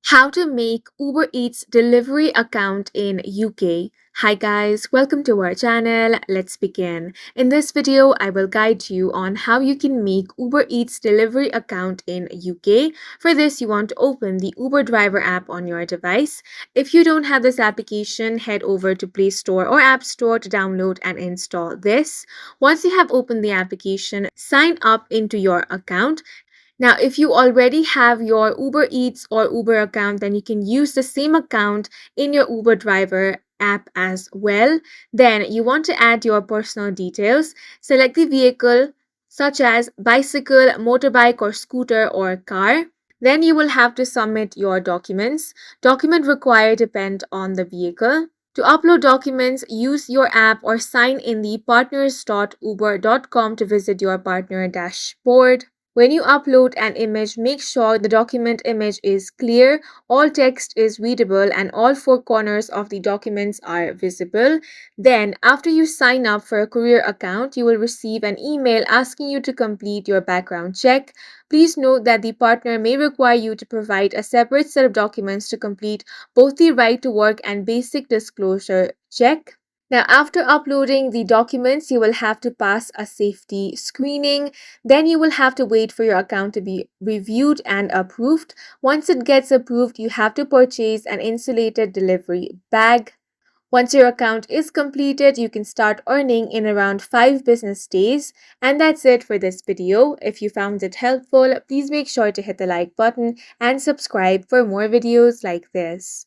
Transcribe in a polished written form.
How to make Uber Eats delivery account in UK. Hi guys, welcome to our channel. Let's begin. In this video, I will guide you on how you can make Uber Eats delivery account in UK. For this, you want to open the Uber driver app on your device. If you don't have this application, head over to Play Store or App Store to download and install this. Once you have opened the application, sign up into your account. Now, if you already have your Uber Eats or Uber account, then you can use the same account in your Uber driver app as well. Then you want to add your personal details. Select the vehicle such as bicycle, motorbike or scooter or car. Then you will have to submit your documents. Document required depend on the vehicle. To upload documents, use your app or sign in the partners.uber.com to visit your partner dashboard. When you upload an image, make sure the document image is clear, all text is readable, and all four corners of the documents are visible. Then, after you sign up for a career account, you will receive an email asking you to complete your background check. Please note that the partner may require you to provide a separate set of documents to complete both the right to work and basic disclosure check. Now, after uploading the documents, you will have to pass a safety screening. Then you will have to wait for your account to be reviewed and approved. Once it gets approved, you have to purchase an insulated delivery bag. Once your account is completed, you can start earning in around 5 business days. And that's it for this video. If you found it helpful, please make sure to hit the like button and subscribe for more videos like this.